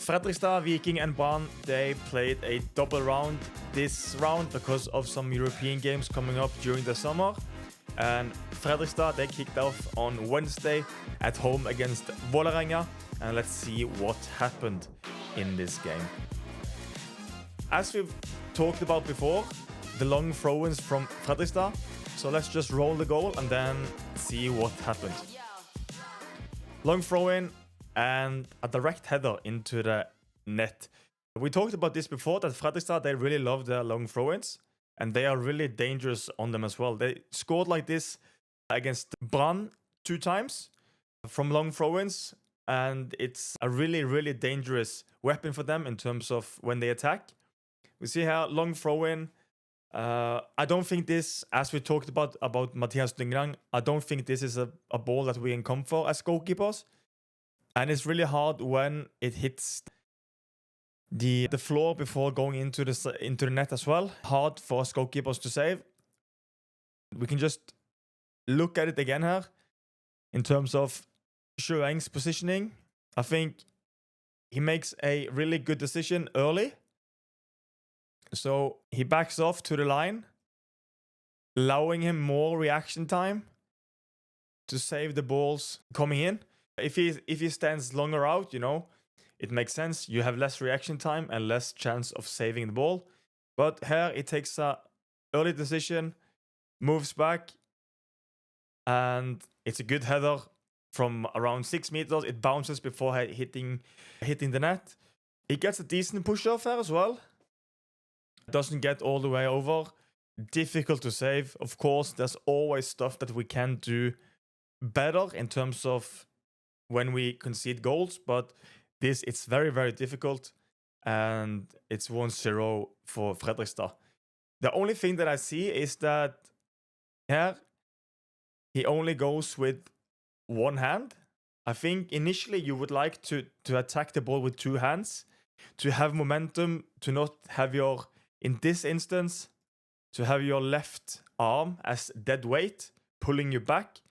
Fredrikstad, Viking and Brann, they played a double round this round because of some European games coming up during the summer. And Fredrikstad, they kicked off on Wednesday at home against Vålerenga. And let's see what happened in this game. As we've talked about before, the long throw-ins from Fredrikstad. So let's just roll the goal and then see what happened. Long throw-in and a direct header into the net. We talked about this before, that Fredrikstad, they really love their long throw-ins. And they are really dangerous on them as well. They scored like this against Brann 2 times from long throw-ins. And it's a really, really dangerous weapon for them in terms of when they attack. We see here, long throw-in. I don't think this, as we talked about Mathias Dyngrang, I don't think this is a ball that we can come for as goalkeepers. And it's really hard when it hits the floor before going into the net as well. Hard for us goalkeepers to save. We can just look at it again here in terms of Sjøeng's positioning. I think he makes a really good decision early. So he backs off to the line, allowing him more reaction time to save the balls coming in. If he stands longer out, you know, it makes sense. You have less reaction time and less chance of saving the ball. But here it takes a early decision, moves back, and it's a good header from around 6 meters. It bounces before hitting the net. It gets a decent push-off here as well. Doesn't get all the way over. Difficult to save. Of course, there's always stuff that we can do better in terms of when we concede goals, but it's very, very difficult, and it's 1-0 for Fredrikstad. The only thing that I see is that here he only goes with one hand. I think initially you would like to attack the ball with 2 hands, to have momentum, to not have your, in this instance, to have your left arm as dead weight, pulling you back.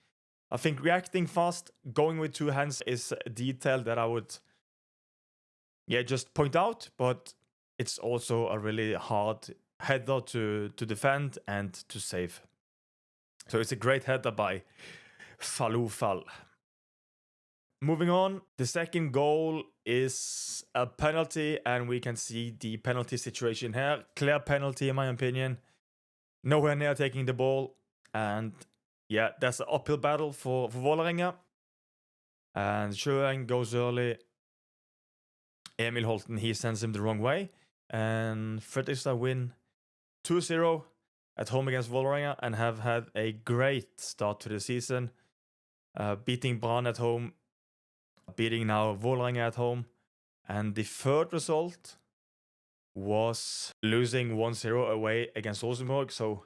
I think reacting fast, going with 2 hands is a detail that I would just point out, but it's also a really hard header to defend and to save. So it's a great header by Falufal. Moving on, the second goal is a penalty, and we can see the penalty situation here. Clear penalty in my opinion. Nowhere near taking the ball, and yeah, that's an uphill battle for Vålerenga. And Sjøeng goes early. Emil Holten, he sends him the wrong way. And Fredrikstad win 2-0 at home against Vålerenga and have had a great start to the season. Beating Brann at home, beating now Vålerenga at home. And the third result was losing 1-0 away against Rosenborg. So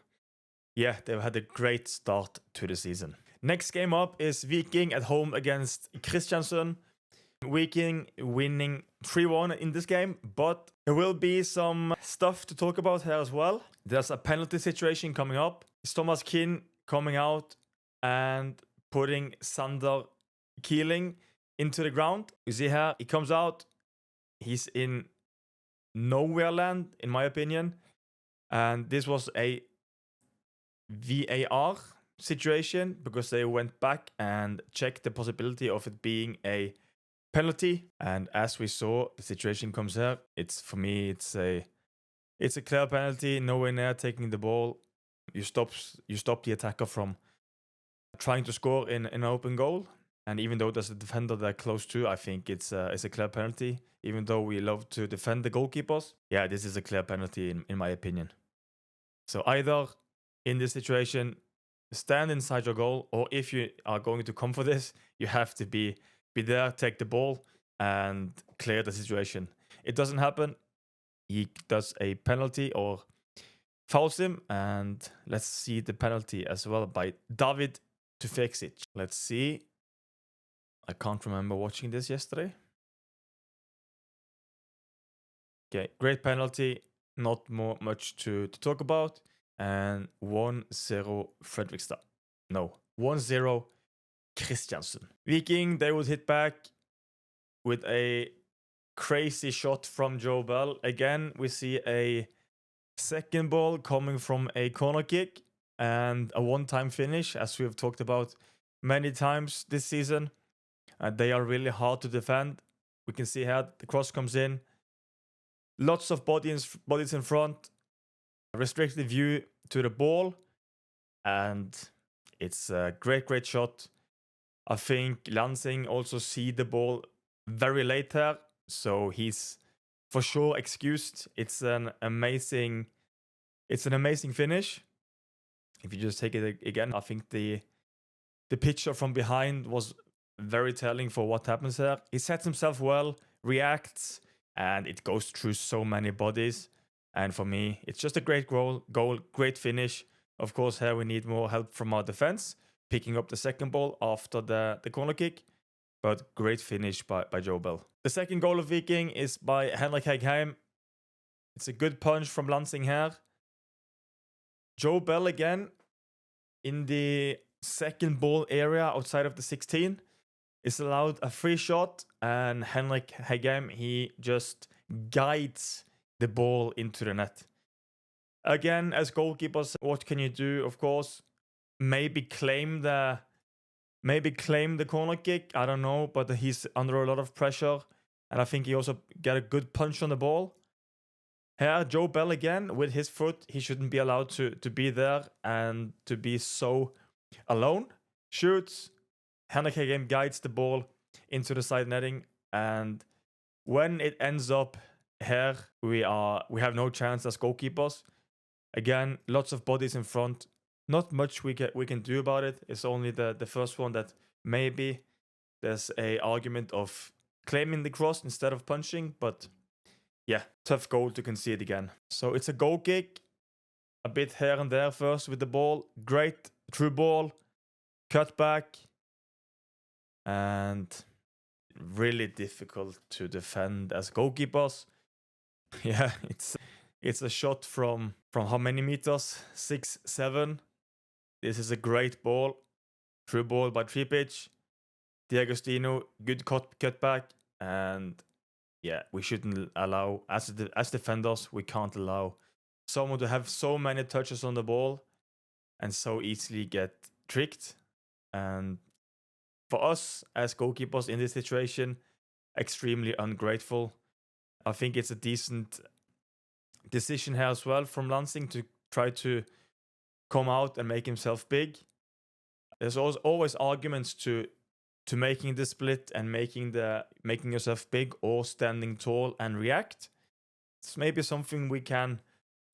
yeah, they've had a great start to the season. Next game up is Viking at home against Kristiansen. Viking winning 3-1 in this game, but there will be some stuff to talk about here as well. There's a penalty situation coming up. It's Thomas Kinn coming out and putting Sander Keeling into the ground. You see here, he comes out. He's in nowhere land, in my opinion. And this was a VAR situation because they went back and checked the possibility of it being a penalty. And as we saw, the situation comes here. For me, it's a clear penalty. Nowhere near taking the ball. You stop the attacker from trying to score in an open goal. And even though there's a defender there close to, I think it's a clear penalty. Even though we love to defend the goalkeepers, yeah, this is a clear penalty in my opinion. So either in this situation, stand inside your goal, or if you are going to come for this, you have to be there, take the ball, and clear the situation. It doesn't happen. He does a penalty or fouls him, and let's see the penalty as well by David Tufekcic. Let's see. I can't remember watching this yesterday. Okay, great penalty. Not much to talk about. And 1-0 Fredrikstad. No, 1-0 Kristiansen. Viking, they would hit back with a crazy shot from Joe Bell. Again, we see a second ball coming from a corner kick and a one-time finish, as we have talked about many times this season. They are really hard to defend. We can see here the cross comes in. Lots of bodies in front. Restricted view to the ball. And it's a great shot. I think Lansing also see the ball very late here. So he's for sure excused. It's an amazing finish. If you just take it again, I think the picture from behind was very telling for what happens here. He sets himself well, reacts, and it goes through so many bodies. And for me, it's just a great goal, great finish. Of course, here we need more help from our defense, picking up the second ball after the corner kick. But great finish by Joe Bell. The second goal of Viking is by Henrik Hegheim. It's a good punch from Lansing here. Joe Bell again in the second ball area outside of the 16 is allowed a free shot, and Henrik Hegheim, he just guides the ball into the net. Again, as goalkeepers, what can you do? Of course, maybe claim the corner kick. I don't know, but he's under a lot of pressure, and I think he also got a good punch on the ball. Here, Joe Bell again with his foot. He shouldn't be allowed to be there and to be so alone. Shoots. Henrik Hegheim guides the ball into the side netting, and when it ends up here, we have no chance as goalkeepers. Again, lots of bodies in front. Not much we can do about it. It's only the first one that maybe there's a argument of claiming the cross instead of punching, but yeah, tough goal to concede again. So it's a goal kick, a bit here and there first with the ball. Great through ball, cut back, and really difficult to defend as goalkeepers. Yeah, it's a shot from how many meters? 6, 7. This is a great ball. Through ball by Tripic. D'Agostino, good cut back, and yeah, we shouldn't allow, as defenders, we can't allow someone to have so many touches on the ball and so easily get tricked. And for us as goalkeepers in this situation, extremely ungrateful. I think it's a decent decision here as well from Lansing to try to come out and make himself big. There's always arguments to making the split and making yourself big or standing tall and react. It's maybe something we can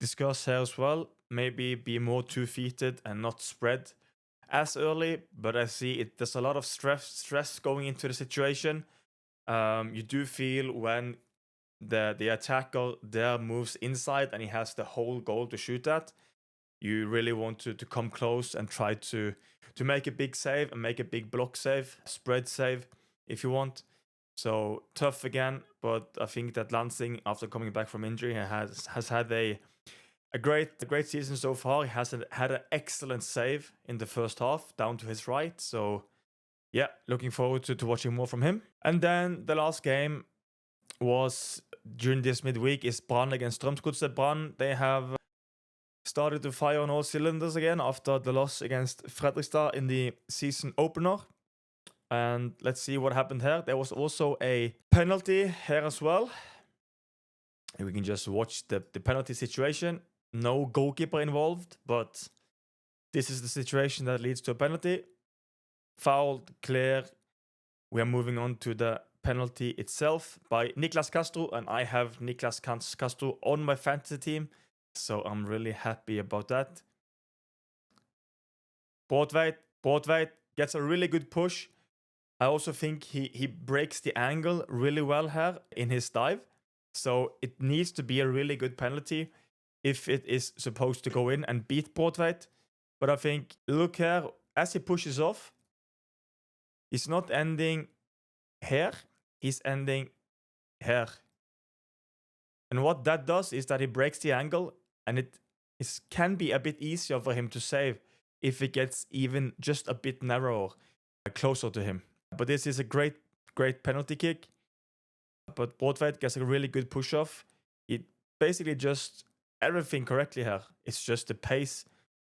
discuss here as well. Maybe be more two-feeted and not spread as early. But I see there's a lot of stress going into the situation. You do feel when the attacker there moves inside and he has the whole goal to shoot at, you really want to come close and try to make a big save and make a big block save, spread save if you want. So tough again, but I think that Lansing, after coming back from injury, has had a great season so far. He has had an excellent save in the first half, down to his right. So yeah, looking forward to watching more from him. And then the last game was during this midweek is Brann against Strømsgodset. Brann, they have started to fire on all cylinders again after the loss against Fredrikstad in the season opener. And let's see what happened here. There was also a penalty here as well. And we can just watch the penalty situation. No goalkeeper involved, but this is the situation that leads to a penalty. Fouled, clear. We are moving on to the penalty itself by Niklas Castro, and I have Niklas Castro on my fantasy team, so I'm really happy about that. Bortveit gets a really good push. I also think he breaks the angle really well here in his dive, so it needs to be a really good penalty if it is supposed to go in and beat Bortveit. But I think, look here, as he pushes off, he's not ending here, he's ending here. And what that does is that he breaks the angle, and it can be a bit easier for him to save if it gets even just a bit narrower, closer to him. But this is a great penalty kick. But Braithwaite gets a really good push-off. He basically just everything correctly here. It's just the pace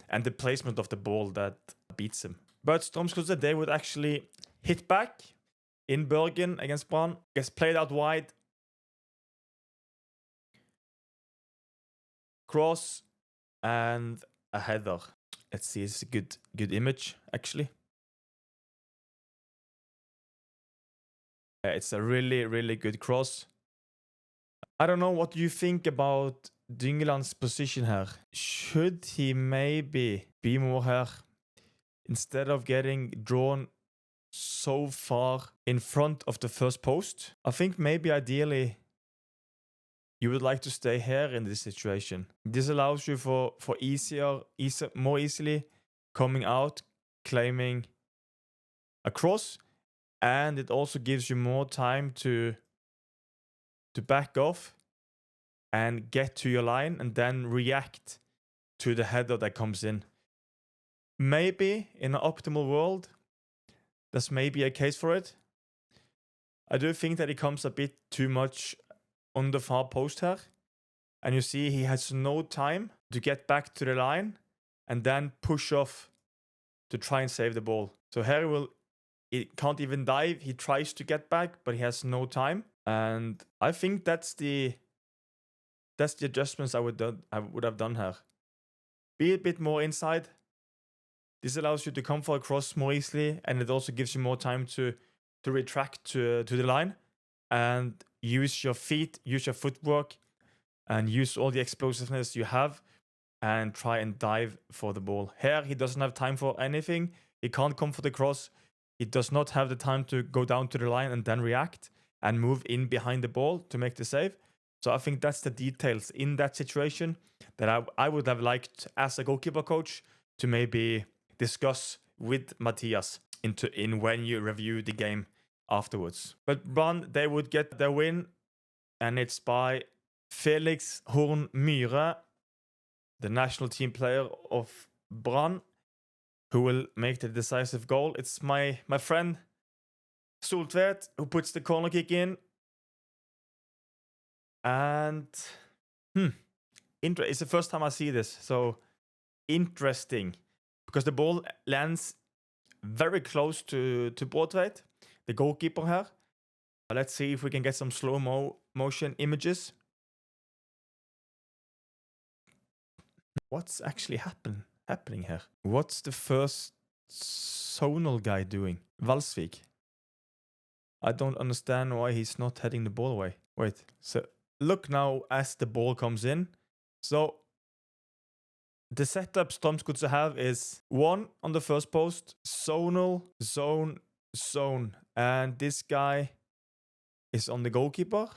and the placement of the ball that beats him. But Strømsgodset, they would actually hit back in Bergen against Brann. Gets played out wide. Cross and a header. Let's see, it's a good image, actually. It's a really good cross. I don't know what you think about Dyngeland's position here. Should he maybe be more here instead of getting drawn so far in front of the first post? I think maybe ideally you would like to stay here in this situation. This allows you for more easily coming out, claiming a cross, and it also gives you more time to back off and get to your line and then react to the header that comes in. Maybe in an optimal world, there's maybe a case for it. I do think that he comes a bit too much on the far post here. And you see he has no time to get back to the line and then push off to try and save the ball. So here he can't even dive. He tries to get back, but he has no time. And I think that's the adjustments I would have done here. Be a bit more inside. This allows you to come for a cross more easily, and it also gives you more time to retract to the line and use your feet, use your footwork, and use all the explosiveness you have and try and dive for the ball. Here, he doesn't have time for anything. He can't come for the cross. He does not have the time to go down to the line and then react and move in behind the ball to make the save. So I think that's the details in that situation that I would have liked as a goalkeeper coach to maybe discuss with Matthias in when you review the game afterwards. But Brann, they would get their win, and it's by Felix Horn Myhre, the national team player of Brann, who will make the decisive goal. It's my friend Soltvedt who puts the corner kick in. And it's the first time I see this, so interesting, because the ball lands very close to Braithwaite, the goalkeeper here. Let's see if we can get some slow motion images. What's actually happening here? What's the first Zonal guy doing? Valsvik. I don't understand why he's not heading the ball away. Wait, so look now as the ball comes in. So the setup Strømsgodset have is 1 on the first post, Zonal, zone, and this guy is on the goalkeeper.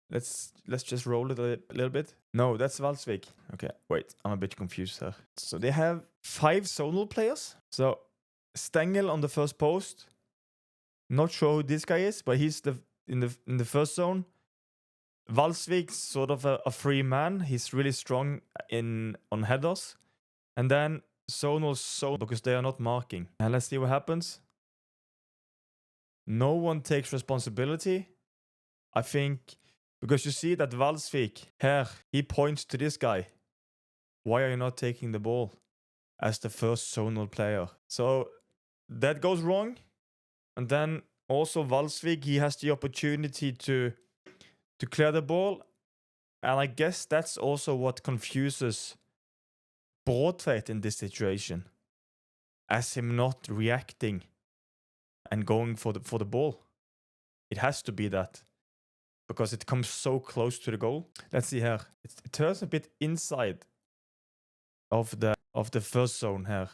Let's just roll it a little bit. No, that's Valsvik. Okay, wait, I'm a bit confused here. So they have 5 Zonal players. So Stengel on the first post. Not sure who this guy is, but he's in the first zone. Valsvik, sort of a free man. He's really strong on headers. And then Zonal because they are not marking. And let's see what happens. No one takes responsibility. I think because you see that Valsvik here, he points to this guy. Why are you not taking the ball as the first Zonal player? So that goes wrong. And then also Valsvik, he has the opportunity to clear the ball. And I guess that's also what confuses Braithwaite in this situation, as him not reacting and going for the ball. It has to be that, because it comes so close to the goal. Let's see here. It turns a bit inside of the first zone here.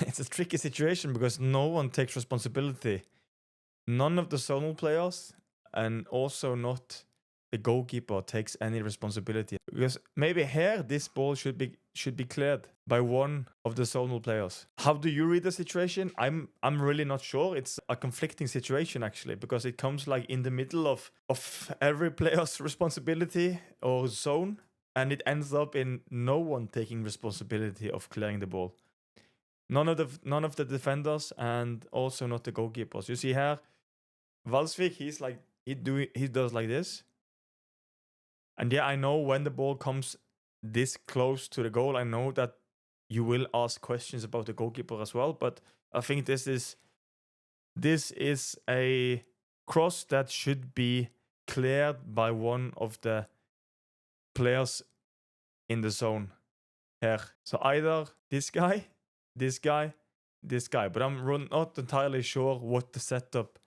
It's a tricky situation because no one takes responsibility. None of the Zonal players, and also not the goalkeeper, takes any responsibility. Because maybe here this ball should be cleared by one of the Zonal players. How do you read the situation? I'm really not sure. It's a conflicting situation actually, because it comes like in the middle of every player's responsibility or zone, and it ends up in no one taking responsibility of clearing the ball. None of the defenders, and also not the goalkeepers. You see here, Valsvik, he does like this. And yeah, I know when the ball comes this close to the goal, I know that you will ask questions about the goalkeeper as well. But I think this is a cross that should be cleared by one of the players in the zone here. So either this guy, this guy, this guy. But I'm not entirely sure what the setup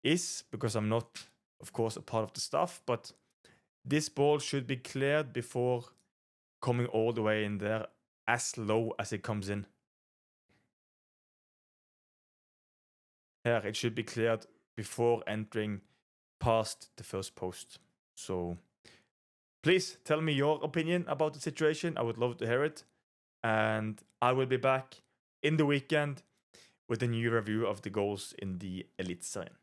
is, because I'm not, of course, a part of the staff. But this ball should be cleared before coming all the way in there, as low as it comes in. Here, it should be cleared before entering past the first post. So please tell me your opinion about the situation. I would love to hear it. And I will be back in the weekend with a new review of the goals in the Eliteserien.